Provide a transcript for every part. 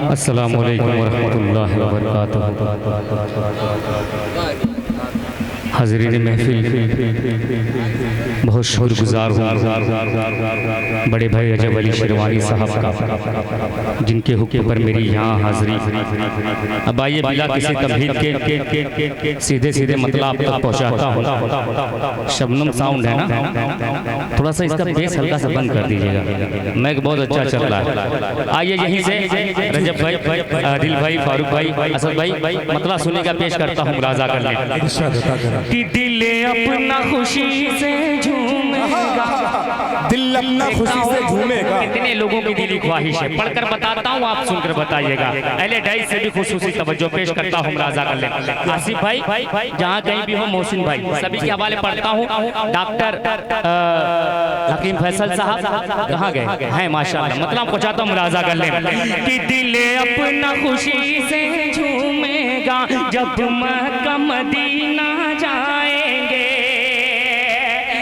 अस्सलामु अलैकुम वरहमतुल्लाहि वबरकातुहू। हाज़रीन महफिल, बहुत शुक्रगुज़ार हूँ बड़े भाई अजब अली शेरवानी साहब का, जिनके हुक्म पर मेरी यहाँ हाज़री। अब आइए बिला किसी तमहीद के सीधे सीधे मतलब आप तक पहुँचाता हूँ। शबनम साउंड है ना, थोड़ा सा इसका बेस हल्का सा बंद कर दीजिएगा। मैक बहुत अच्छा चल रहा है। आइए यहीं से रजब भाई, आदिल भाई, फारूक भाई, असद भाई मतलब सुने का पेश करता हूँ। मुलाजा कर ले कि दिल अपना खुशी से झूमेगा, दिल अपना खुशी से झूमेगा। कितने लोगों की दिली ख्वाहिश है, पढ़कर बताता हूँ, आप सुनकर बताइएगा। अहले डाइस से भी खुसूसी तवज्जो पेश करता हूँ। मुलाजा कर ले आसिफ भाई, जहाँ कहीं भी हो, मोहसिन भाई, सभी के हवाले पढ़ता हूँ। डॉक्टर हकीम फैसल साहब कहाँ गए हैं? माशाअल्लाह, मतलब पहुँचाता हूँ। मुलाजा कर ले कि दिल अपना खुशी से झूमेगा जब मक्का मदीना जाएंगे।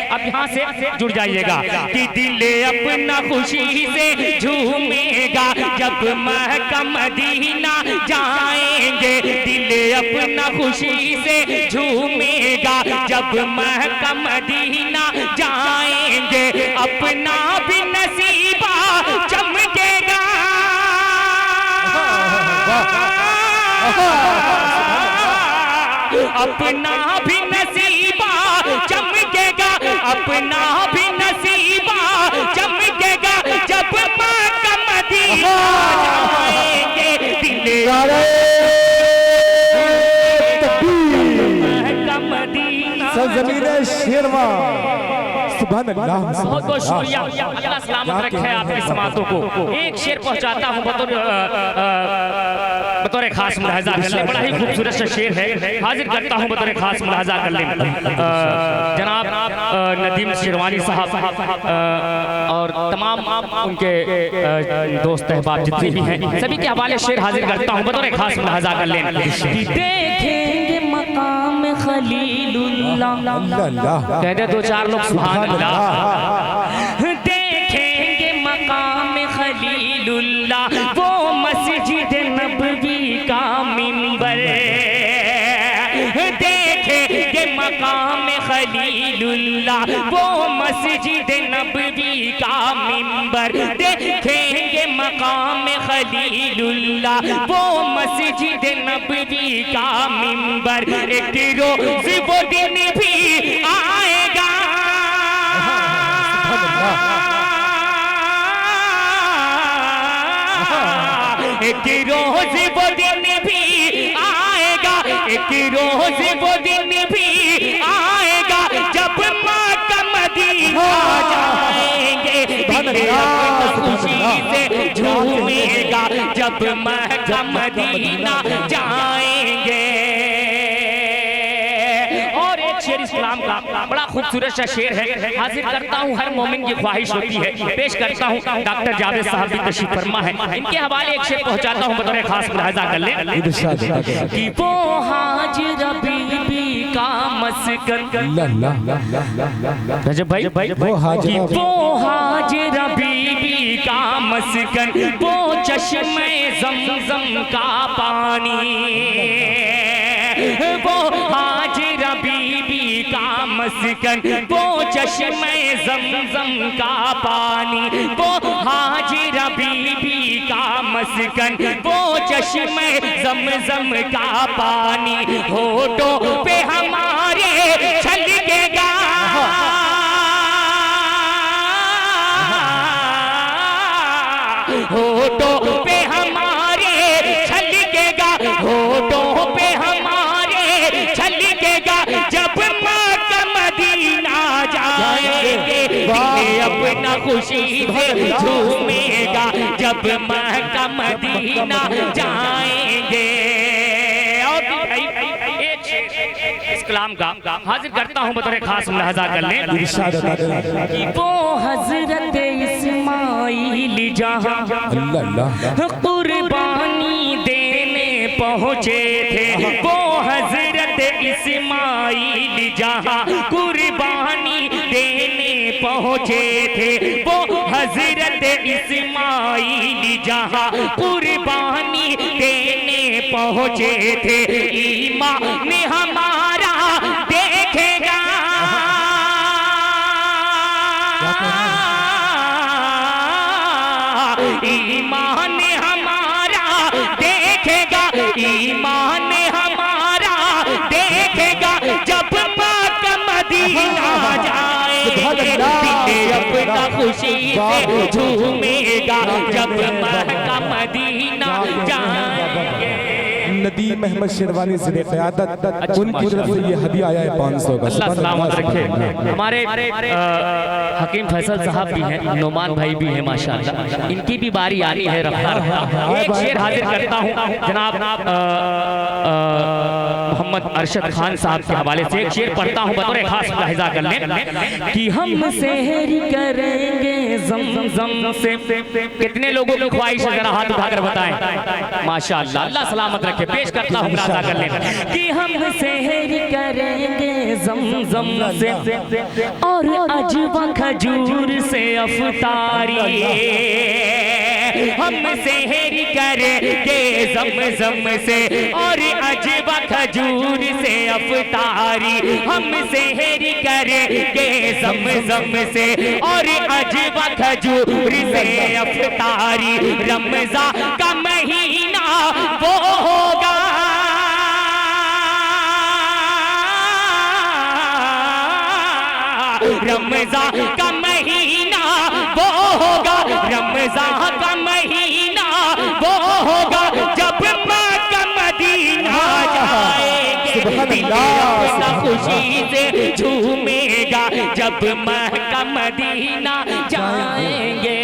अब यहाँ से जुड़ जाइएगा कि दिल अपना खुशी से झूमेगा जब मक्का मदीना जाएंगे। दिल अपना खुशी से झूमेगा जब मक्का मदीना जाएंगे। अपना भी नसीबा चमकेगा, अपना भी नसीबा चमकेगा, अपना भी नसीबा चमकेगा जब मक्का मदीना जाएंगे। दिल मक्का मदीना सरज़मीन शेरवा। सुभान अल्लाह। बहुत बहुत शुक्रिया, अल्लाह सलामत रखे आपकी समातों को। एक शेर पहुंचाता हूँ बतौर खास मुलाहजा कर ले। बड़ा ही खूबसूरत सा शेर है, हाजिर करता हूँ बतौर खास मुलाहजा कर ले। जनाब नदीम शेरवानी साहब और तमाम उनके दोस्त अहबाब जितने भी हैं, सभी के हवाले शेर हाजिर करता हूँ बतौर खास मुलाहजा कर ले। देखेंगे मकाम खलीलुल्लाह, कह दे दो चार लोग सुभान अल्लाह। देखेंगे मकाम खलीलुल्लाह, वो मस्जिद नबवी का मिंबर। देखेंगे मकाम खलीलुल्लाह, वो मस्जिद नबवी का मिंबर। देखेंगे मकाम खलीलुल्लाह, वो मस्जिद नबवी का मिंबर। एक रोज़ वो दिन भी आएगा, एक रोज़ वो दिन भी आएगा, एक रोज़ वो दिन भी आएगा जब मक्का मदीना जाएंगे। दिल अपना खुशी से झूमेगा जब मक्का मदीना जाएंगे। और एक शेर इस्लाम का बड़ा खूबसूरत सा शेर है, हाजिर करता हूँ। हर मोमिन की ख्वाहिश होती है, पेश करता हूँ। डॉक्टर जावेद साहब भी तशरीफ फरमा है, इनके हवाले एक शेर पहुंचाता हूँ बतौर खास मुलाहजा कर ले कि वो हाजिरा बीबी का मस्कन। रजब भाई, वो हाजिरा बीबी का मस्कन, वो चश्मे ज़मज़म का पानी। वो हाजिरा बीबी का मस्कन, वो चश्मे ज़मज़म का पानी। वो हाजिरा बीबी का मस्कन, वो चश्मे ज़मज़म का पानी। होठों पे हमारे छलकेगा, होठों पे हमारे छलकेगा, होठों पे हमारे छलकेगा जब मक्का मदीना जाएंगे। दिल अपना खुशी से झूमेगा जब मक्का मदीना जाएंगे। और एक इस कलाम का हाजिर करता हूँ बतौर खास मुलाहजा कर ले कि वो हजरत इस्माइल जहाँ कुर्बानी देने पहुँचे थे, वो हजरत इस्माइल जहाँ कुर्बानी देने पहुँचे पहुँचे थे वो हजरत इस्माइल जहाँ कुर्बानी देने पहुँचे थे। ईमान हमारा देखेगा, ईमान हमारा देखेगा, ईमान हमारा देखेगा जब मक्का मदीना जाएंगे। दिल अपना खुशी से झूमेगा जब मक्का मदीना जाएंगे। नदीम अहमद शेरवानी से क़यादत उनकी तरफ से ये हदिया आया है 500 का। अल्लाह सलामत रखे। हमारे हकीम फैसल साहब भी हैं, नोमान भाई भी हैं माशाअल्लाह, इनकी भी बारी आ रही है। रफ्तार एक शेर हाजिर करता हूँ जनाब मोहम्मद अरशद खान साहब के हवाले से एक शेर पढ़ता हूँ, बतौर खास मुलाहिजा कर लें कि हम सहर करेंगे ज़म से। कितने लोगों की ख्वाहिश है, जरा हाथ उठाकर बताएं। माशाअल्लाह, अल्लाह सलामत रखे। पेश करता हूँ मुलाहिजा कर लें कि हम सहर करेंगे ज़म से और अजवा खजूर से अफ्तारी। हम सहर करेंगे ज़म से और अजवा खजूर से अफ्तारी। हम सहर करेंगे ज़म से और अजवा खजूर से अफ्तारी। रमज़ान का महीना वो होगा, रमज़ान का महीना वो होगा, रमज़ान का महीना वो होगा जब मक्का मदीना जाएंगे। दिल अपना खुशी से झूमेगा जब मक्का मदीना जाएंगे।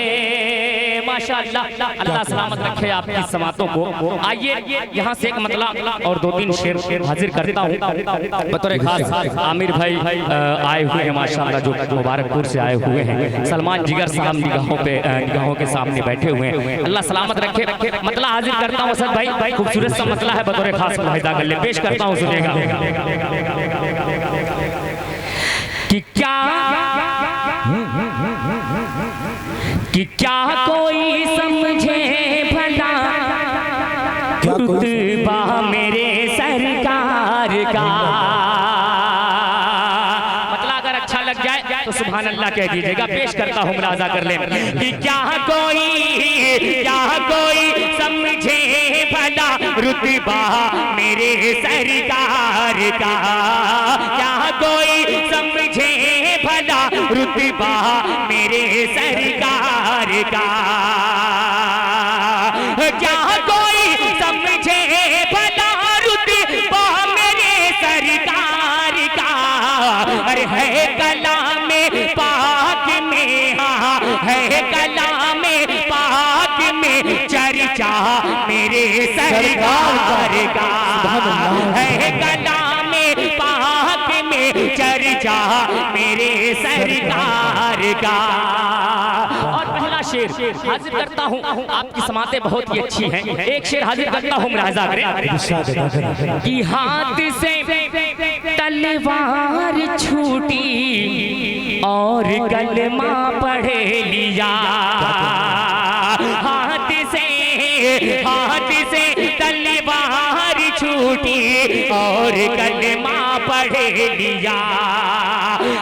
माशाअल्लाह, अल्लाह सलामत रखे आपकी समातों को। आइए यहाँ से एक मतला और 2-3 शेर हाजिर करता हूँ। बतौर खास आमिर भाई आए हुए हैं माशाअल्लाह, जो मुबारकपुर से आए हुए हैं। सलमान जिगर साहब निगाहों के सामने बैठे हुए हैं। अल्लाह सलामत रखे। मतला हाजिर करता हूँ असद भाई, खूबसूरत सा मतला है, बतौर खास मुलाहिजा कर ले। पेश करता हूँ, सुनिएगा कि क्या कोई समझे भला रुतबा मेरे सरकार का। मतलब अगर अच्छा लग जाए तो सुभान अल्लाह कह दीजिएगा। पेश करता हूँ, मुलाहिजा कर लें कि क्या कोई समझे भला रुतबा मेरे सरकार का। क्या कोई समझे भला रुतबा मेरे सरकार का। क्या कोई समझे भला रुतबा मेरे सरकार का। अरे है कलाम पाक में, हाँ है कलाम पाक में चर्चा मेरे सरकार का। है कलाम पाक में चर्चा मेरे सरकार का। और पहला शेर हाजिर करता हूँ, आपकी समातें बहुत ही अच्छी हैं। एक शेर हाजिर करता हूँ, मुलाहिजा करें कि हाथ से तलवार छूटी और कलमा पढ़े लिया। हाथ से तलवार छूटी और कलमा पढ़े लिया।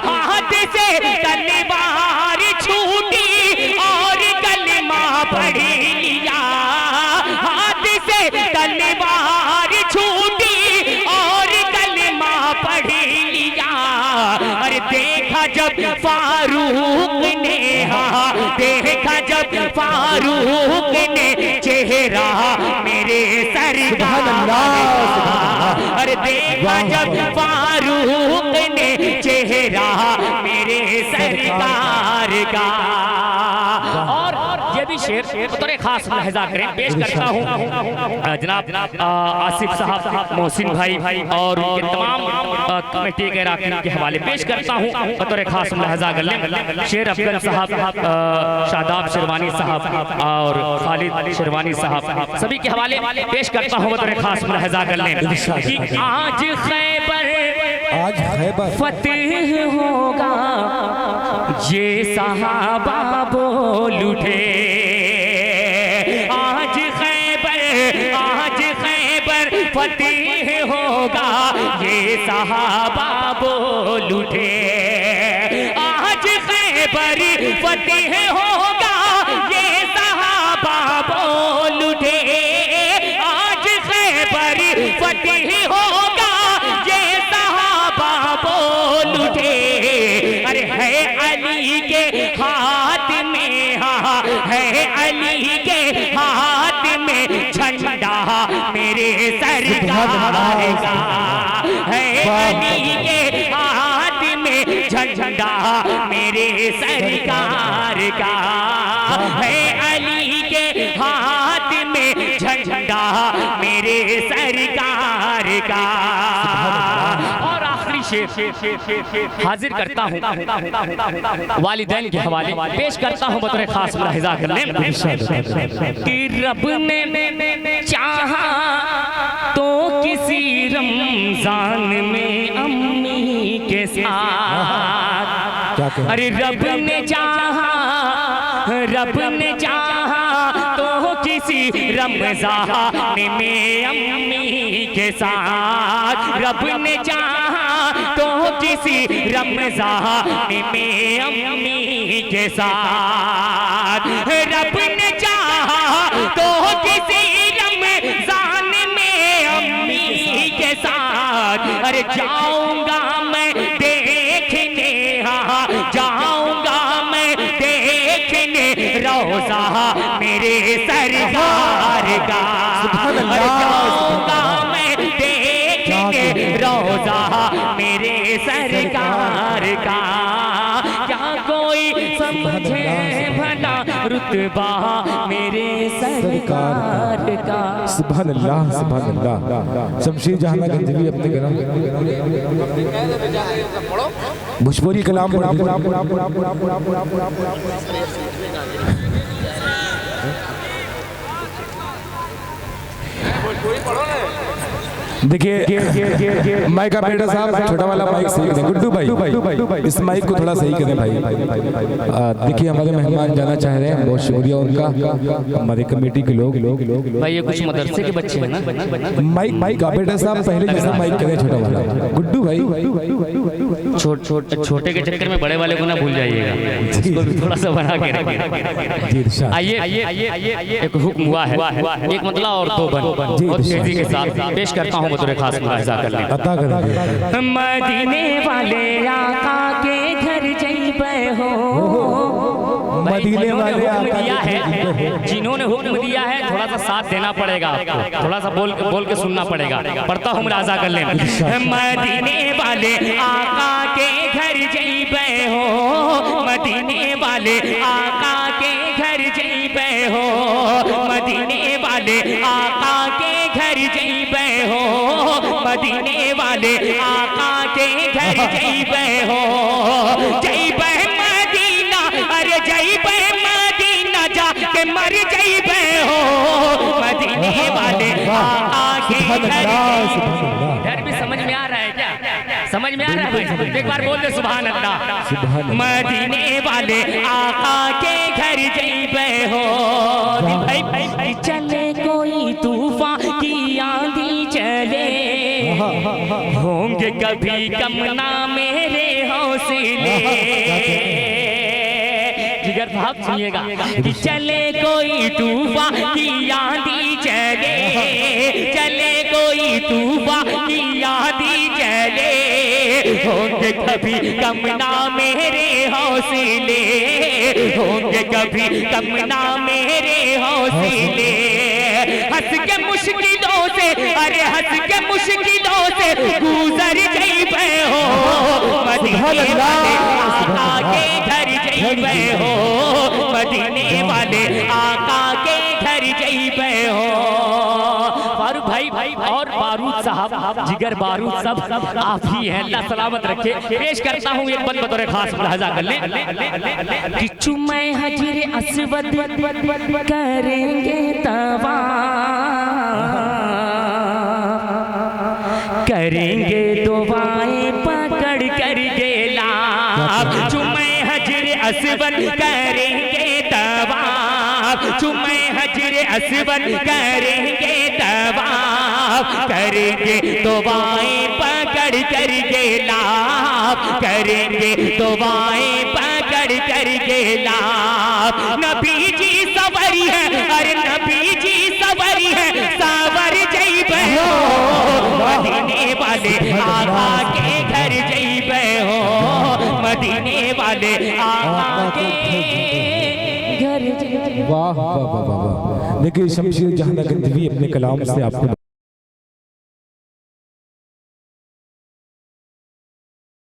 हाथ से तलवार छूटी और कलमा पढ़ लिया। हाथ से तलवार छूटी और कलमा पढ़ लिया। अरे देखा जब फारूक ने, हाँ देखा जब फारूक ने चेहरा मेरे सरकार का। अरे देखा जब फारूक ने चेहरा मेरे सरकार का। और ये भी शेर बतौर खास लहजा करें, पेश करता हूँ जनाब आसिफ साहब, मोहसिन भाई और उनके तमाम कमेटी के अरकान के हवाले पेश करता हूँ बतौर खास लहजा कर लें। शेर अफजल साहब, शादाब शेरवानी साहब और खालिद शेरवानी साहब, सभी के हवाले पेश करता हूँ बतौर खास लहजा कर लें कि आज खैबर आज खैबर फतेह होगा ये सहाबा बोल उठे। आज खैबर फतेह होगा ये सहाबा बोल उठे। आज खैबर फतेह होगा ये सहाबा बोल उठे। आज खैबर फतेह होगा ये सहाबा बोल उठे। अरे है अली के हाथ में, हाँ है अली के हाथ में झंडा मेरे सरकार का। है अली के हाथ में झंडा मेरे सरकार का। है अली के हाथ में झंडा मेरे सरकार का। और आखिरी शेर हाजिर करता हूँ वालिदैन के हवाले पेश करता हूँ बतौर खास मुलाहिजा करने कि रब ने चाहा तो किसी रमजान में अम्मी के साथ। अरे रब ने चाहा तो किसी रमजान में अम्मी के साथ। रब ने चाहा तो किसी रमजान में अम्मी के साथ। रब ने चाहा तो किसी रमजान में अम्मी के साथ। अरे जाऊंगा मैं देखने, हाँ जाऊंगा मैं देखने रोज़ा मेरे सरकार का। अरे जाऊंगा मैं देखने रोज़ा मेरे सरकार का। क्या कोई समझे भला रुतबा मेरे सरकार का। सुभान अल्लाह सुभान अल्लाह। शमशीर जहां गंजवी अपने कलाम भोजपुरी कलाम देखिए माइक का बेटा साहब छोटा वाला माइक सही करें। गुड्डू भाई इस माइक को थोड़ा सही करें भाई। देखिए हमारे मेहमान जाना चाह रहे हैं, बहुत शुक्रिया उनका, हमारे कमेटी के लोग भाई। ये कुछ मदरसे के बच्चे हैं ना। माइक का बेटा साहब पहले जैसा माइक करें छोटा वाला। गुड्डू भाई छोटे के चक्कर में बड़े वाले को ना भूल जाइएगा, इसको भी थोड़ा सा बना के रखिए। आइए एक हुक्म हुआ है, एक मतला और दो बन बहुत तेजी के साथ पेश करता हूँ बतौर खास मुलाहिजा कर लें। मदीने वाले आका के घर जइबे हो। मदीने वाले आका दिया है, जिन्होंने हुक्म दिया है थोड़ा सा साथ देना पड़ेगा आपको, थोड़ा सा बोल के सुनना पड़ेगा। पढ़ता हूँ मुलाहिजा कर लें। मदीने वाले आका के घर जइबे हो। मदीने वाले आका के घर जइबे हो। मदीने वाले आका के घर जइबे हो। मदीने वाले आका के घर जइबे हो। जइबे मदीना, अरे जइबे मदीना जाके मर जइबे हो। मदीने वाले आका के घर भी समझ में आ रहा है क्या? समझ में आ रहा है भाई? एक बार बोल दे सुभान अल्लाह। मदीने वाले आका के घर जइबे हो। भाई चले कोई तूफान की आंधी चले, होंगे कभी कम ना मेरे हौसले। जिगर साहब सुनिएगा कि चले कोई तूफान की आंधी चले, चले कोई तूफान की आंधी चले, होंगे कभी कम ना मेरे हौसले। होंगे कभी कम ना मेरे हौसले। हंस के मुश्किलों से, अरे हंस के मुश्किलों से गुजर जइबे हो। मदीने वाले आका के घर जइबे हो। मदीने वाले आका के घर जइबे हो। फारूक भाई और बारूद साहब, जिगर बारूद सब आप ही हैं, अल्लाह सलामत रखे। पेश करता हूँ एक बंद बतौर खास मुलाहिजा कर लें कि चुम्मे हजरे अस्वद करेंगे तवा, करेंगे दुआएं अस्वद करेंगे तवाफ, चुमे हजरे अस्वद करेंगे तवाफ, करेंगे दुआएं पकड़ कर के लाभ, करेंगे दुआएं पकड़ कर के लाभ। नबी जी सवरी है, अरे नबी जी सवरी है, सावर जइबे हो, मदीने वाले आका के घर जइबे हो, मदीने वाले आका के घर जइबे। वाह वाह वाह वाह। देखिए शमशीर जहां गंजवी अपने कलाम से आपको